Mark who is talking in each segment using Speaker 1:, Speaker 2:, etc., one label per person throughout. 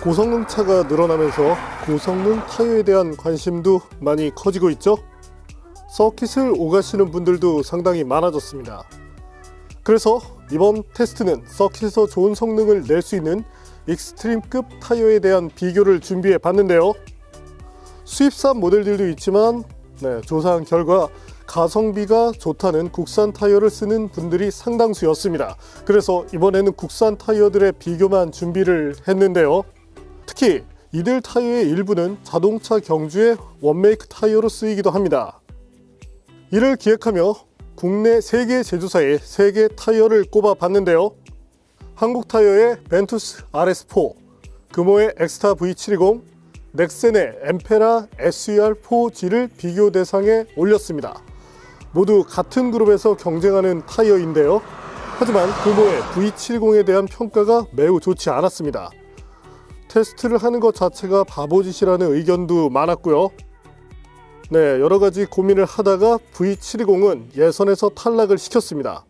Speaker 1: 고성능 차가 늘어나면서 고성능 타이어에 대한 관심도 많이 커지고 있죠. 서킷을 오가시는 분들도 상당히 많아졌습니다. 그래서 이번 테스트는 서킷에서 좋은 성능을 낼 수 있는 익스트림급 타이어에 대한 비교를 준비해 봤는데요. 수입산 모델들도 있지만 조사한 결과 가성비가 좋다는 국산 타이어를 쓰는 분들이 상당수였습니다. 그래서 이번에는 국산 타이어들의 비교만 준비를 했는데요. 특히 이들 타이어의 일부는 자동차 경주의 원메이크 타이어로 쓰이기도 합니다. 이를 기획하며 국내 3개 제조사의 3개 타이어를 꼽아 봤는데요. 한국타이어의 벤투스 RS4, 금호의 엑스타 V720, 넥센의 엠페라 SUR4G를 비교 대상에 올렸습니다. 모두 같은 그룹에서 경쟁하는 타이어인데요. 하지만 금호의 V720에 대한 평가가 매우 좋지 않았습니다. 테스트를 하는 것 자체가 바보짓이라는 의견도 많았고요. 여러가지 고민을 하다가 V720은 예선에서 탈락을 시켰습니다.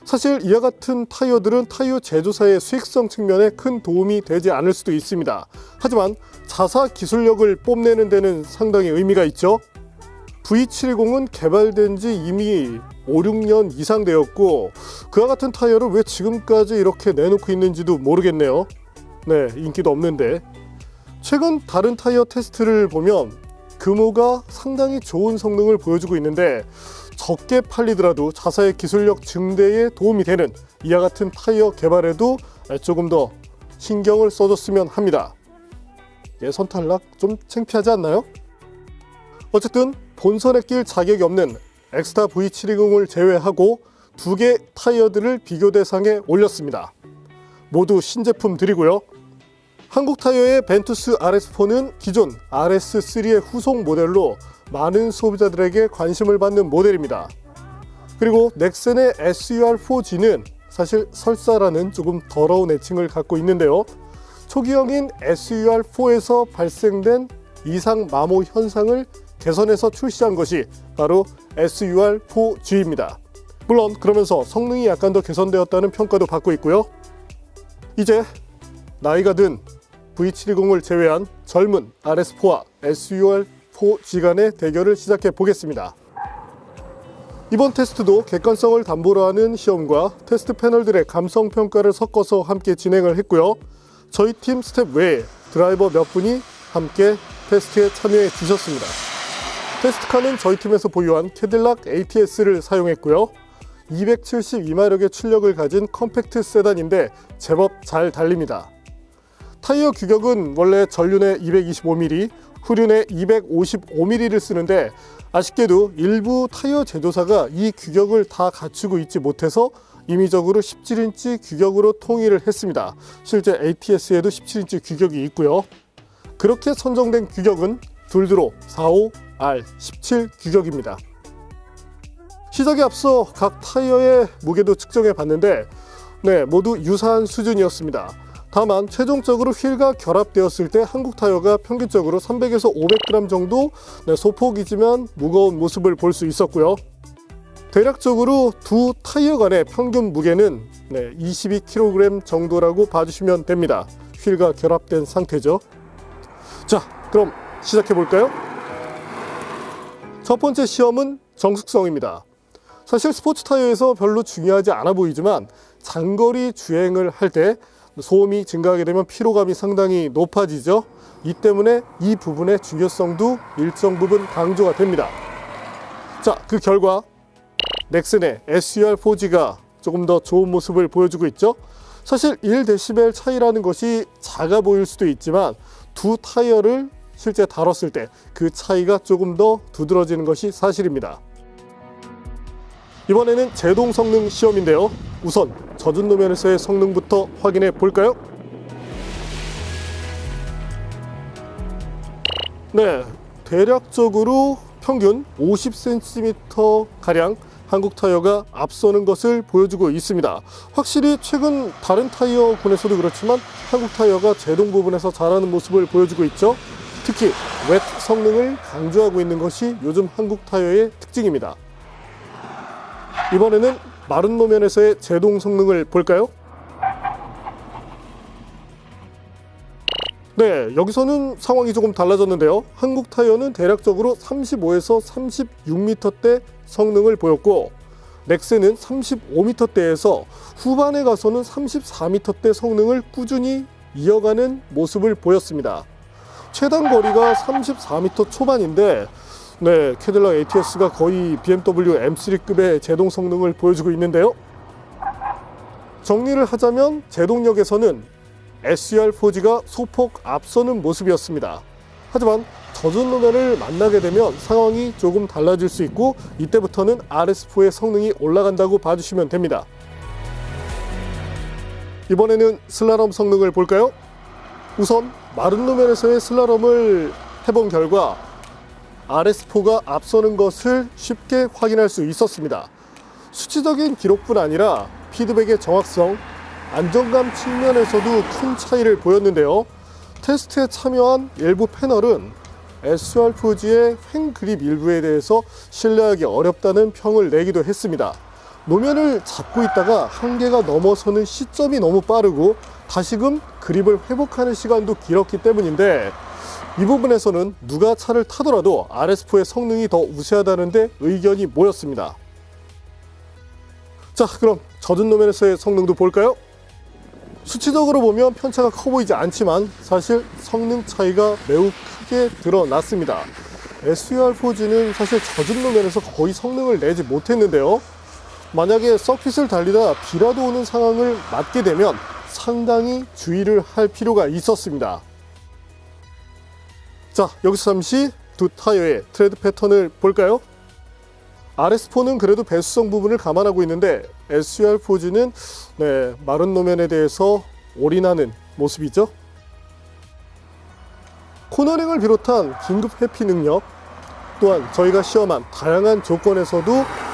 Speaker 1: 사실 이와 같은 타이어들은 타이어 제조사의 수익성 측면에 큰 도움이 되지 않을 수도 있습니다. 하지만 자사 기술력을 뽐내는 데는 상당히 의미가 있죠. V720은 개발된 지 이미 5, 6년 이상 되었고 그와 같은 타이어를 왜 지금까지 이렇게 내놓고 있는지도 모르겠네요. 인기도 없는데. 최근 다른 타이어 테스트를 보면 금호가 상당히 좋은 성능을 보여주고 있는데 적게 팔리더라도 자사의 기술력 증대에 도움이 되는 이와 같은 타이어 개발에도 조금 더 신경을 써줬으면 합니다. 예선 탈락 좀 창피하지 않나요? 어쨌든 본선에 낄 자격이 없는 엑스타 V720을 제외하고 2개 타이어들을 비교 대상에 올렸습니다. 모두 신제품들이고요. 한국타이어의 벤투스 RS4는 기존 RS3의 후속 모델로 많은 소비자들에게 관심을 받는 모델입니다. 그리고 넥센의 SUR4G는 사실 설사라는 조금 더러운 애칭을 갖고 있는데요. 초기형인 SUR4에서 발생된 이상 마모 현상을 개선해서 출시한 것이 바로 SUR4G입니다. 물론 그러면서 성능이 약간 더 개선되었다는 평가도 받고 있고요. 이제 나이가 든 V720을 제외한 젊은 RS4와 SUR4G 간의 대결을 시작해 보겠습니다. 이번 테스트도 객관성을 담보로 하는 시험과 테스트 패널들의 감성 평가를 섞어서 함께 진행을 했고요. 저희 팀 스텝 외에 드라이버 몇 분이 함께 테스트에 참여해 주셨습니다. 테스트카는 저희 팀에서 보유한 캐딜락 ATS를 사용했고요. 272마력의 출력을 가진 컴팩트 세단인데 제법 잘 달립니다. 타이어 규격은 원래 전륜에 225mm, 후륜에 255mm를 쓰는데 아쉽게도 일부 타이어 제조사가 이 규격을 다 갖추고 있지 못해서 임의적으로 17인치 규격으로 통일을 했습니다. 실제 ATS에도 17인치 규격이 있고요. 그렇게 선정된 규격은 둘드로 45R17 규격입니다. 시작에 앞서 각 타이어의 무게도 측정해 봤는데 모두 유사한 수준이었습니다. 다만 최종적으로 휠과 결합되었을 때 한국 타이어가 평균적으로 300에서 500g 정도 소폭이지만 무거운 모습을 볼 수 있었고요. 대략적으로 두 타이어 간의 평균 무게는 22kg 정도라고 봐주시면 됩니다. 휠과 결합된 상태죠. 자, 그럼 시작해 볼까요? 첫 번째 시험은 정숙성입니다. 사실 스포츠 타이어에서 별로 중요하지 않아 보이지만 장거리 주행을 할 때 소음이 증가하게 되면 피로감이 상당히 높아지죠. 이 때문에 이 부분의 중요성도 일정 부분 강조가 됩니다. 자, 그 결과 넥센의 SUR4G가 조금 더 좋은 모습을 보여주고 있죠. 사실 1dB 차이라는 것이 작아 보일 수도 있지만 두 타이어를 실제 다뤘을 때 그 차이가 조금 더 두드러지는 것이 사실입니다. 이번에는 제동 성능 시험인데요. 우선 젖은 노면에서의 성능부터 확인해 볼까요? 대략적으로 평균 50cm 가량 한국 타이어가 앞서는 것을 보여주고 있습니다. 확실히 최근 다른 타이어군에서도 그렇지만 한국 타이어가 제동 부분에서 잘하는 모습을 보여주고 있죠. 특히 웻 성능을 강조하고 있는 것이 요즘 한국 타이어의 특징입니다. 이번에는 마른 노면에서의 제동 성능을 볼까요? 네, 여기서는 상황이 조금 달라졌는데요. 한국 타이어는 대략적으로 35에서 36m대 성능을 보였고 넥센은 35m대에서 후반에 가서는 34m대 성능을 꾸준히 이어가는 모습을 보였습니다. 최단 거리가 34m 초반인데 네, 캐딜락 ATS가 거의 BMW M3급의 제동 성능을 보여주고 있는데요. 정리를 하자면 제동력에서는 SUR4G가 소폭 앞서는 모습이었습니다. 하지만 젖은路面을 만나게 되면 상황이 조금 달라질 수 있고 이때부터는 RS4의 성능이 올라간다고 봐주시면 됩니다. 이번에는 슬라롬 성능을 볼까요? 우선 마른路面에서의 슬라롬을 해본 결과 RS4가 앞서는 것을 쉽게 확인할 수 있었습니다. 수치적인 기록뿐 아니라 피드백의 정확성, 안정감 측면에서도 큰 차이를 보였는데요. 테스트에 참여한 일부 패널은 SUR4G의 횡 그립 일부에 대해서 신뢰하기 어렵다는 평을 내기도 했습니다. 노면을 잡고 있다가 한계가 넘어서는 시점이 너무 빠르고 다시금 그립을 회복하는 시간도 길었기 때문인데 이 부분에서는 누가 차를 타더라도 RS4의 성능이 더 우세하다는 데 의견이 모였습니다. 자, 그럼 젖은路面에서의 성능도 볼까요? 수치적으로 보면 편차가 커 보이지 않지만 사실 성능 차이가 매우 크게 드러났습니다. SUR4G는 사실 젖은路面에서 거의 성능을 내지 못했는데요. 만약에 서킷을 달리다 비라도 오는 상황을 맞게 되면 상당히 주의를 할 필요가 있었습니다. 자, 여기서 잠시 두 타이어의 트레드 패턴을 볼까요? RS4는 그래도 배수성 부분을 감안하고 있는데 SUR4G는 마른路面에 대해서 올인하는 모습이죠. 코너링을 비롯한 긴급 회피 능력, 또한 저희가 시험한 다양한 조건에서도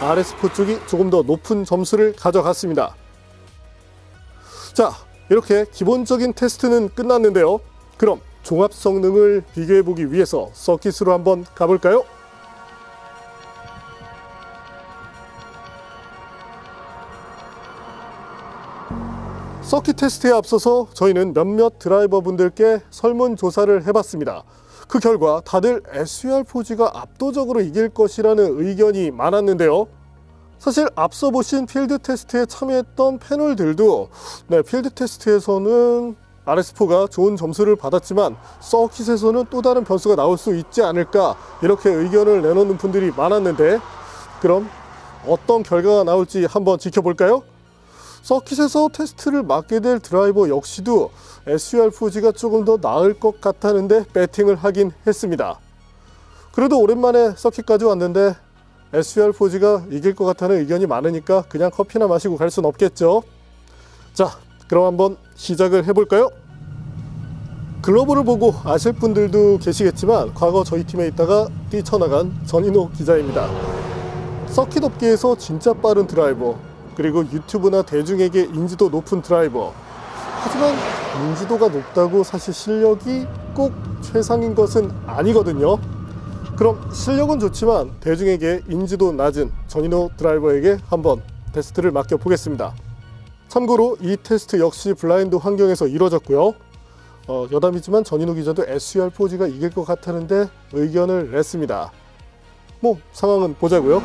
Speaker 1: RS4 쪽이 조금 더 높은 점수를 가져갔습니다. 자, 이렇게 기본적인 테스트는 끝났는데요. 그럼 종합 성능을 비교해보기 위해서 서킷으로 한번 가볼까요? 서킷 테스트에 앞서서 저희는 몇몇 드라이버분들께 설문조사를 해봤습니다. 그 결과 다들 SUR4G가 압도적으로 이길 것이라는 의견이 많았는데요. 사실 앞서 보신 필드 테스트에 참여했던 패널들도 필드 테스트에서는 RS4가 좋은 점수를 받았지만 서킷에서는 또 다른 변수가 나올 수 있지 않을까 이렇게 의견을 내놓는 분들이 많았는데 그럼 어떤 결과가 나올지 한번 지켜볼까요? 서킷에서 테스트를 맡게 될 드라이버 역시도 SUR4G가 조금 더 나을 것 같았는데 배팅을 하긴 했습니다. 그래도 오랜만에 서킷까지 왔는데 SUR4G가 이길 것 같다는 의견이 많으니까 그냥 커피나 마시고 갈 순 없겠죠. 자, 그럼 한번 시작을 해볼까요? 글러브를 보고 아실 분들도 계시겠지만 과거 저희 팀에 있다가 뛰쳐나간 전인호 기자입니다. 서킷 업계에서 진짜 빠른 드라이버, 그리고 유튜브나 대중에게 인지도 높은 드라이버. 하지만 인지도가 높다고 사실 실력이 꼭 최상인 것은 아니거든요. 그럼 실력은 좋지만 대중에게 인지도 낮은 전인호 드라이버에게 한번 테스트를 맡겨보겠습니다. 참고로 이 테스트 역시 블라인드 환경에서 이루어졌고요. 여담이지만 전인호 기자도 SUR4G가 이길 것 같았는데 의견을 냈습니다. 뭐 상황은 보자고요.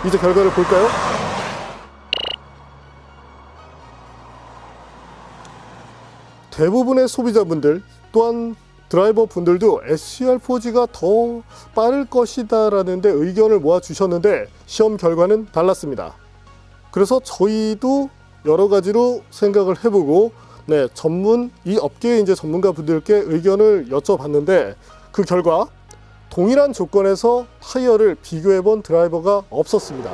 Speaker 1: 이제 결과를 볼까요? 대부분의 소비자분들 또한 드라이버 분들도 SCR4G가 더 빠를 것이다 라는 데 의견을 모아 주셨는데 시험 결과는 달랐습니다. 그래서 저희도 여러 가지로 생각을 해보고 이 업계의 이제 전문가 분들께 의견을 여쭤봤는데 그 결과 동일한 조건에서 타이어를 비교해 본 드라이버가 없었습니다.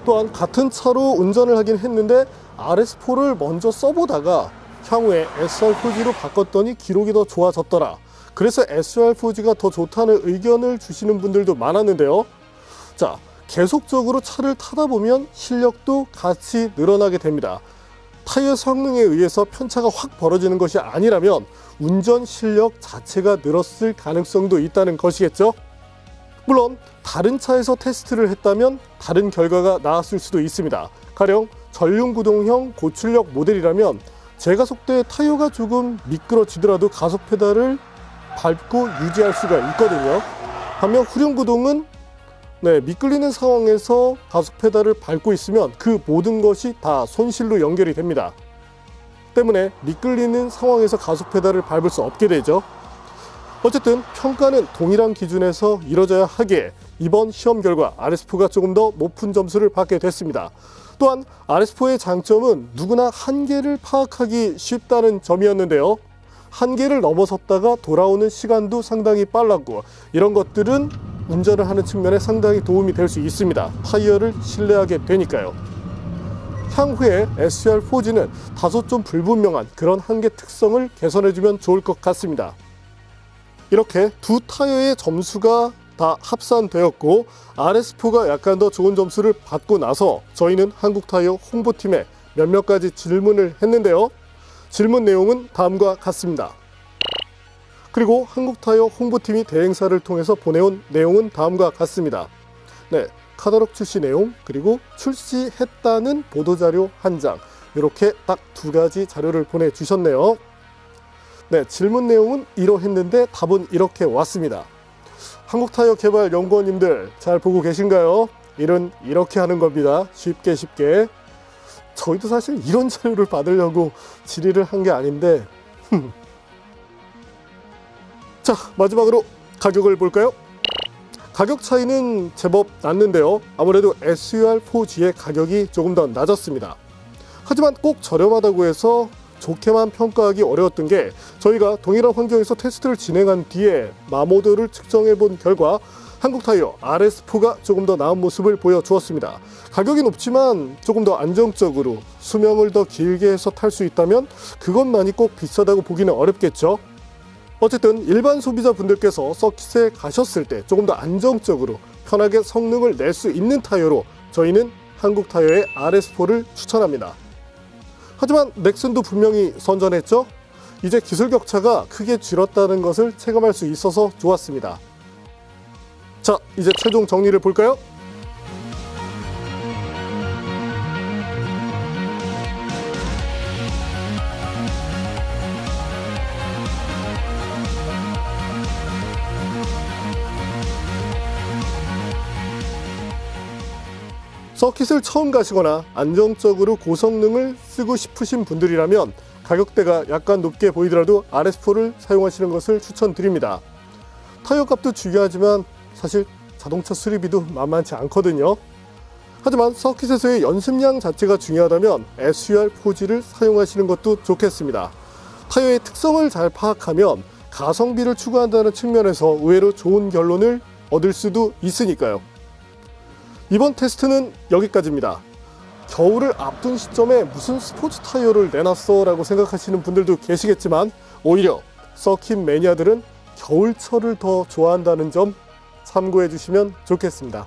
Speaker 1: 또한 같은 차로 운전을 하긴 했는데 RS4를 먼저 써보다가 향후에 SR4G로 바꿨더니 기록이 더 좋아졌더라. 그래서 SR4G가 더 좋다는 의견을 주시는 분들도 많았는데요. 자, 계속적으로 차를 타다 보면 실력도 같이 늘어나게 됩니다. 타이어 성능에 의해서 편차가 확 벌어지는 것이 아니라면 운전 실력 자체가 늘었을 가능성도 있다는 것이겠죠. 물론 다른 차에서 테스트를 했다면 다른 결과가 나왔을 수도 있습니다. 가령 전륜구동형 고출력 모델이라면 제가속도에 타이어가 조금 미끄러지더라도 가속 페달을 밟고 유지할 수가 있거든요. 반면 후륜구동은 미끌리는 상황에서 가속 페달을 밟고 있으면 그 모든 것이 다 손실로 연결이 됩니다. 때문에 미끌리는 상황에서 가속 페달을 밟을 수 없게 되죠. 어쨌든 평가는 동일한 기준에서 이뤄져야 하기에 이번 시험 결과 RS4가 조금 더 높은 점수를 받게 됐습니다. 또한 RS4의 장점은 누구나 한계를 파악하기 쉽다는 점이었는데요. 한계를 넘어섰다가 돌아오는 시간도 상당히 빨랐고 이런 것들은 운전을 하는 측면에 상당히 도움이 될 수 있습니다. 타이어를 신뢰하게 되니까요. 향후에 SCR4G는 다소 좀 불분명한 그런 한계 특성을 개선해주면 좋을 것 같습니다. 이렇게 두 타이어의 점수가 다 합산되었고 RS4가 약간 더 좋은 점수를 받고 나서 저희는 한국타이어 홍보팀에 몇몇 가지 질문을 했는데요. 질문 내용은 다음과 같습니다. 그리고 한국타이어 홍보팀이 대행사를 통해서 보내온 내용은 다음과 같습니다. 카탈로그 출시 내용, 그리고 출시했다는 보도자료 한 장, 이렇게 딱 두 가지 자료를 보내주셨네요. 질문 내용은 이러했는데 답은 이렇게 왔습니다. 한국타이어 개발 연구원님들 잘 보고 계신가요? 일은 이렇게 하는 겁니다. 쉽게. 저희도 사실 이런 자료를 받으려고 질의를 한 게 아닌데 자, 마지막으로 가격을 볼까요? 가격 차이는 제법 났는데요. 아무래도 SCR4G의 가격이 조금 더 낮았습니다. 하지만 꼭 저렴하다고 해서 좋게만 평가하기 어려웠던 게 저희가 동일한 환경에서 테스트를 진행한 뒤에 마모도를 측정해 본 결과 한국타이어 RS4가 조금 더 나은 모습을 보여주었습니다. 가격이 높지만 조금 더 안정적으로 수명을 더 길게 해서 탈 수 있다면 그것만이 꼭 비싸다고 보기는 어렵겠죠. 어쨌든 일반 소비자분들께서 서킷에 가셨을 때 조금 더 안정적으로 편하게 성능을 낼 수 있는 타이어로 저희는 한국타이어의 RS4를 추천합니다. 하지만 넥슨도 분명히 선전했죠. 이제 기술 격차가 크게 줄었다는 것을 체감할 수 있어서 좋았습니다. 자, 이제 최종 정리를 볼까요? 서킷을 처음 가시거나 안정적으로 고성능을 쓰고 싶으신 분들이라면 가격대가 약간 높게 보이더라도 RS4를 사용하시는 것을 추천드립니다. 타이어 값도 중요하지만 사실 자동차 수리비도 만만치 않거든요. 하지만 서킷에서의 연습량 자체가 중요하다면 SCR4G를 사용하시는 것도 좋겠습니다. 타이어의 특성을 잘 파악하면 가성비를 추구한다는 측면에서 의외로 좋은 결론을 얻을 수도 있으니까요. 이번 테스트는 여기까지입니다. 겨울을 앞둔 시점에 무슨 스포츠 타이어를 내놨어 라고 생각하시는 분들도 계시겠지만 오히려 서킷 매니아들은 겨울철을 더 좋아한다는 점 참고해 주시면 좋겠습니다.